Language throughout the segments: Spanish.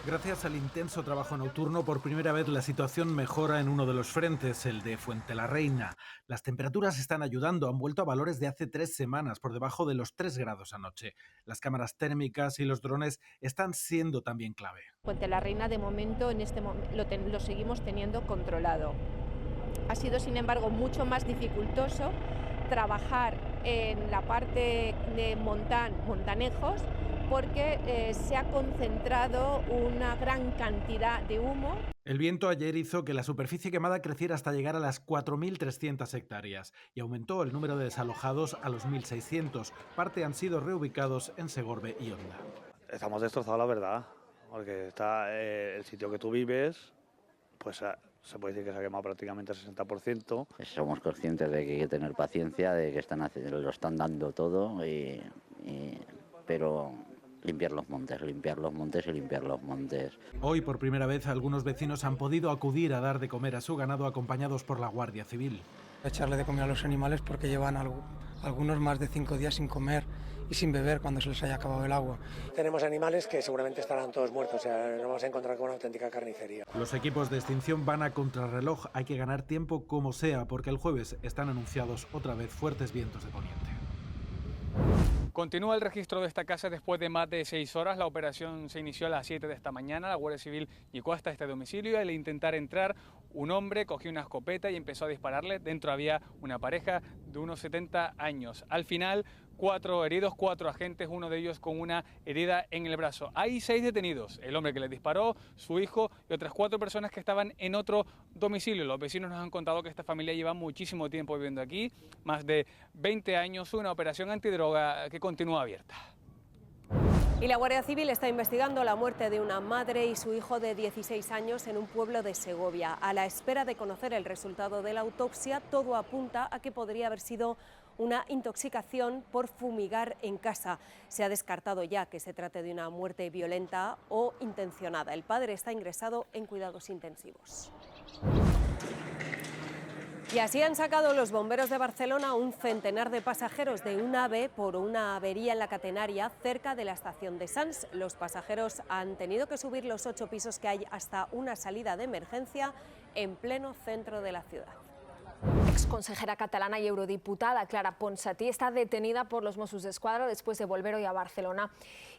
Gracias al intenso trabajo nocturno, por primera vez la situación mejora en uno de los frentes, el de Fuentelarreina. Las temperaturas están ayudando, han vuelto a valores de hace 3 semanas, por debajo de los 3 grados anoche. Las cámaras térmicas y los drones están siendo también clave. Fuentelarreina, de momento, lo seguimos teniendo controlado. Ha sido, sin embargo, mucho más dificultoso trabajar en la parte de montanejos, porque se ha concentrado una gran cantidad de humo. El viento ayer hizo que la superficie quemada creciera hasta llegar a las 4.300 hectáreas y aumentó el número de desalojados a los 1.600. Parte han sido reubicados en Segorbe y Onda. Estamos destrozados, la verdad, porque está el sitio que tú vives, pues se puede decir que se ha quemado prácticamente el 60%. Somos conscientes de que hay que tener paciencia, de que lo están dando todo, pero limpiar los montes y limpiar los montes. Hoy, por primera vez, algunos vecinos han podido acudir a dar de comer a su ganado acompañados por la Guardia Civil. Echarle de comer a los animales porque llevan algunos más de 5 días sin comer y sin beber cuando se les haya acabado el agua. Tenemos animales que seguramente estarán todos muertos, o sea, nos vamos a encontrar con una auténtica carnicería. Los equipos de extinción van a contrarreloj, hay que ganar tiempo como sea, porque el jueves están anunciados otra vez fuertes vientos de poniente. Continúa el registro de esta casa después de más de 6 horas. La operación se inició a las 7 de esta mañana. La Guardia Civil llegó hasta este domicilio y al intentar entrar, un hombre cogió una escopeta y empezó a dispararle. Dentro había una pareja de unos 70 años. Al final, 4 heridos, 4 agentes, uno de ellos con una herida en el brazo. Hay 6 detenidos, el hombre que les disparó, su hijo y otras 4 personas que estaban en otro domicilio. Los vecinos nos han contado que esta familia lleva muchísimo tiempo viviendo aquí, más de 20 años, una operación antidroga que continúa abierta. Y la Guardia Civil está investigando la muerte de una madre y su hijo de 16 años en un pueblo de Segovia. A la espera de conocer el resultado de la autopsia, todo apunta a que podría haber sido una intoxicación por fumigar en casa. Se ha descartado ya que se trate de una muerte violenta o intencionada. El padre está ingresado en cuidados intensivos. Y así han sacado los bomberos de Barcelona un centenar de pasajeros de un AVE por una avería en la catenaria cerca de la estación de Sants. Los pasajeros han tenido que subir los 8 pisos que hay hasta una salida de emergencia en pleno centro de la ciudad. Exconsejera catalana y eurodiputada Clara Ponsatí está detenida por los Mossos d'Esquadra después de volver hoy a Barcelona.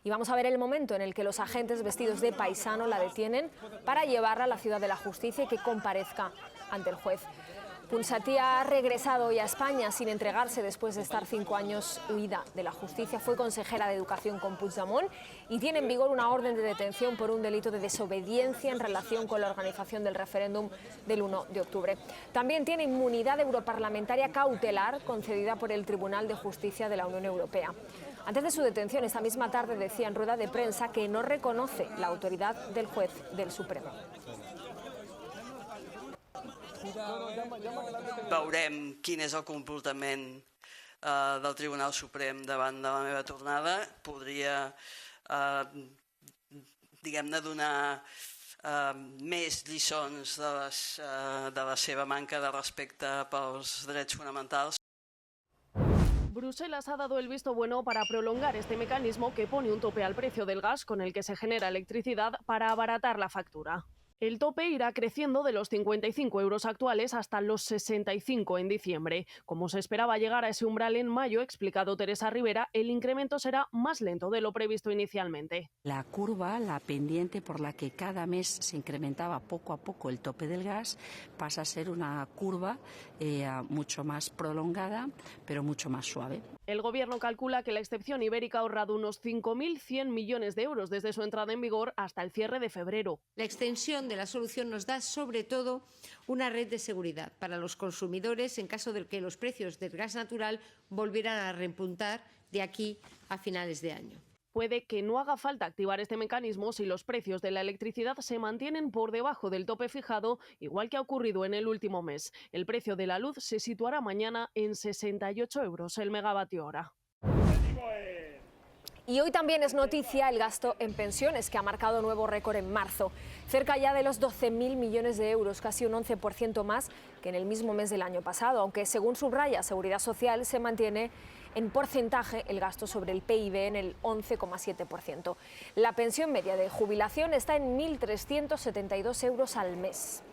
Y vamos a ver el momento en el que los agentes vestidos de paisano la detienen para llevarla a la ciudad de la justicia y que comparezca ante el juez. Ponsatí ha regresado hoy a España sin entregarse después de estar 5 años huida de la justicia. Fue consejera de Educación con Puigdemont y tiene en vigor una orden de detención por un delito de desobediencia en relación con la organización del referéndum del 1 de octubre. También tiene inmunidad europarlamentaria cautelar concedida por el Tribunal de Justicia de la Unión Europea. Antes de su detención, esta misma tarde decía en rueda de prensa que no reconoce la autoridad del juez del Supremo. Veurem quin és el comportament del Tribunal Suprem davant de la meva tornada. Podria, diguem-ne, donar més lliçons de la seva manca de respecte pels drets fonamentals. Bruselas ha dado el visto bueno para prolongar este mecanismo que pone un tope al precio del gas con el que se genera electricidad para abaratar la factura. El tope irá creciendo de los 55 euros actuales hasta los 65 en diciembre. Como se esperaba llegar a ese umbral en mayo, explicado Teresa Rivera, el incremento será más lento de lo previsto inicialmente. La curva, la pendiente por la que cada mes se incrementaba poco a poco el tope del gas, pasa a ser una curva mucho más prolongada, pero mucho más suave. El Gobierno calcula que la excepción ibérica ha ahorrado unos 5.100 millones de euros desde su entrada en vigor hasta el cierre de febrero. La extensión de la solución nos da, sobre todo, una red de seguridad para los consumidores en caso de que los precios del gas natural volvieran a repuntar de aquí a finales de año. Puede que no haga falta activar este mecanismo si los precios de la electricidad se mantienen por debajo del tope fijado, igual que ha ocurrido en el último mes. El precio de la luz se situará mañana en 68 euros el megavatio hora. Y hoy también es noticia el gasto en pensiones, que ha marcado nuevo récord en marzo. Cerca ya de los 12.000 millones de euros, casi un 11% más que en el mismo mes del año pasado, aunque según subraya Seguridad Social se mantiene en porcentaje el gasto sobre el PIB en el 11,7%. La pensión media de jubilación está en 1.372 euros al mes.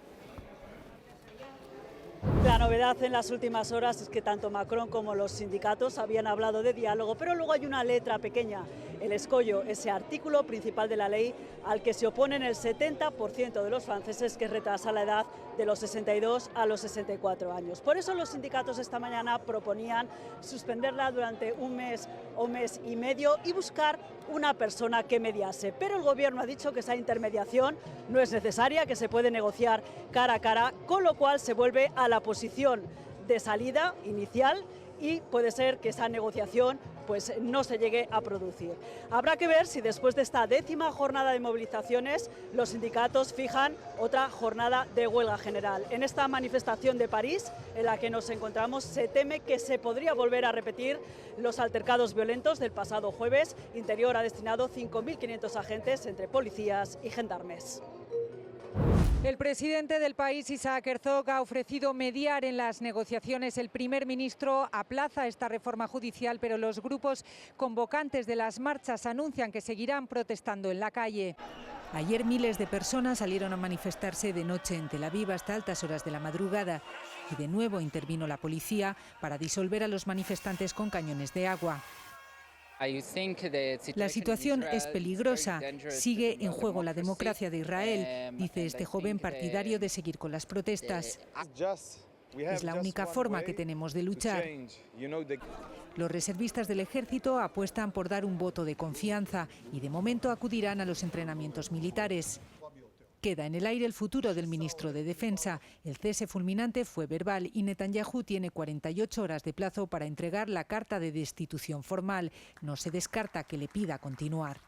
La novedad en las últimas horas es que tanto Macron como los sindicatos habían hablado de diálogo, pero luego hay una letra pequeña, el escollo, ese artículo principal de la ley al que se oponen el 70% de los franceses, que retrasa la edad de los 62 a los 64 años. Por eso los sindicatos esta mañana proponían suspenderla durante un mes o mes y medio y buscar una persona que mediase. Pero el Gobierno ha dicho que esa intermediación no es necesaria, que se puede negociar cara a cara, con lo cual se vuelve a la posición de salida inicial y puede ser que esa negociación pues no se llegue a producir. Habrá que ver si después de esta 10ª jornada de movilizaciones los sindicatos fijan otra jornada de huelga general. En esta manifestación de París en la que nos encontramos se teme que se podría volver a repetir los altercados violentos del pasado jueves. Interior ha destinado 5.500 agentes entre policías y gendarmes. El presidente del país, Isaac Herzog, ha ofrecido mediar en las negociaciones. El primer ministro aplaza esta reforma judicial, pero los grupos convocantes de las marchas anuncian que seguirán protestando en la calle. Ayer miles de personas salieron a manifestarse de noche en Tel Aviv hasta altas horas de la madrugada y de nuevo intervino la policía para disolver a los manifestantes con cañones de agua. La situación es peligrosa. Sigue en juego la democracia de Israel, dice este joven partidario de seguir con las protestas. Es la única forma que tenemos de luchar. Los reservistas del ejército apuestan por dar un voto de confianza y de momento acudirán a los entrenamientos militares. Queda en el aire el futuro del ministro de Defensa. El cese fulminante fue verbal y Netanyahu tiene 48 horas de plazo para entregar la carta de destitución formal. No se descarta que le pida continuar.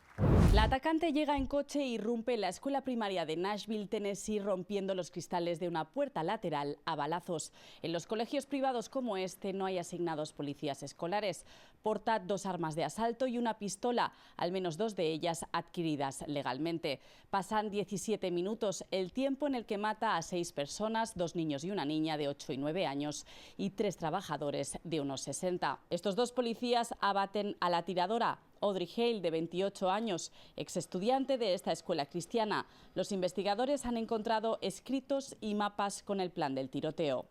La atacante llega en coche e irrumpe en la escuela primaria de Nashville, Tennessee, rompiendo los cristales de una puerta lateral a balazos. En los colegios privados como este no hay asignados policías escolares. Porta 2 armas de asalto y una pistola, al menos 2 de ellas adquiridas legalmente. Pasan 17 minutos, el tiempo en el que mata a 6 personas, 2 niños y una niña de 8 y 9 años y 3 trabajadores de unos 60. Estos 2 policías abaten a la tiradora, Audrey Hale, de 28 años, ex estudiante de esta escuela cristiana. Los investigadores han encontrado escritos y mapas con el plan del tiroteo.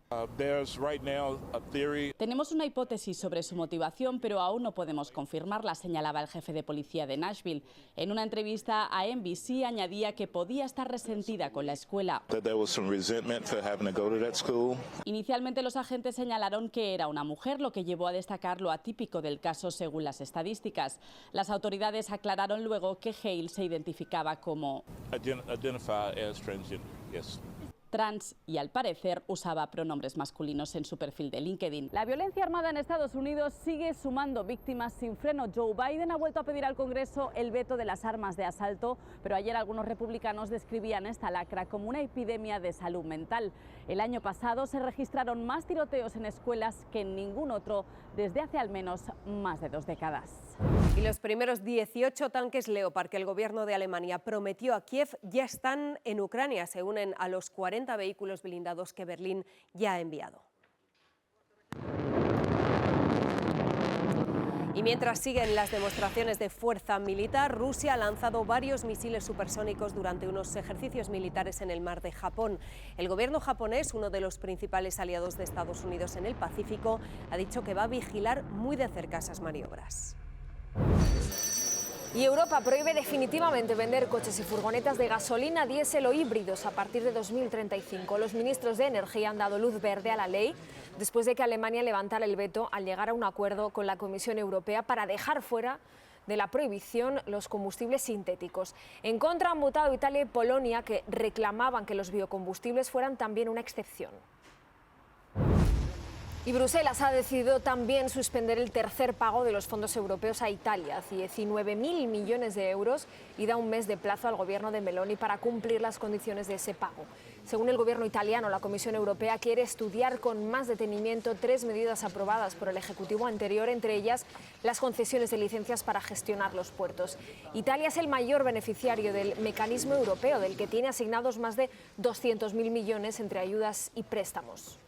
Tenemos una hipótesis sobre su motivación, pero aún no podemos confirmarla, señalaba el jefe de policía de Nashville. En una entrevista a NBC añadía que podía estar resentida con la escuela. Inicialmente los agentes señalaron que era una mujer, lo que llevó a destacar lo atípico del caso según las estadísticas. Las autoridades aclararon luego que Hale se identificaba como trans y al parecer usaba pronombres masculinos en su perfil de LinkedIn. La violencia armada en Estados Unidos sigue sumando víctimas sin freno. Joe Biden ha vuelto a pedir al Congreso el veto de las armas de asalto, pero ayer algunos republicanos describían esta lacra como una epidemia de salud mental. El año pasado se registraron más tiroteos en escuelas que en ningún otro desde hace al menos más de 2 décadas. Y los primeros 18 tanques Leopard que el gobierno de Alemania prometió a Kiev ya están en Ucrania. Se unen a los 40 vehículos blindados que Berlín ya ha enviado. Y mientras siguen las demostraciones de fuerza militar, Rusia ha lanzado varios misiles supersónicos durante unos ejercicios militares en el mar de Japón. El gobierno japonés, uno de los principales aliados de Estados Unidos en el Pacífico, ha dicho que va a vigilar muy de cerca esas maniobras. Y Europa prohíbe definitivamente vender coches y furgonetas de gasolina, diésel o híbridos a partir de 2035. Los ministros de Energía han dado luz verde a la ley después de que Alemania levantara el veto al llegar a un acuerdo con la Comisión Europea para dejar fuera de la prohibición los combustibles sintéticos. En contra han votado Italia y Polonia, que reclamaban que los biocombustibles fueran también una excepción. Y Bruselas ha decidido también suspender el tercer pago de los fondos europeos a Italia, 19.000 millones de euros, y da un mes de plazo al gobierno de Meloni para cumplir las condiciones de ese pago. Según el gobierno italiano, la Comisión Europea quiere estudiar con más detenimiento 3 medidas aprobadas por el Ejecutivo anterior, entre ellas las concesiones de licencias para gestionar los puertos. Italia es el mayor beneficiario del mecanismo europeo, del que tiene asignados más de 200.000 millones entre ayudas y préstamos.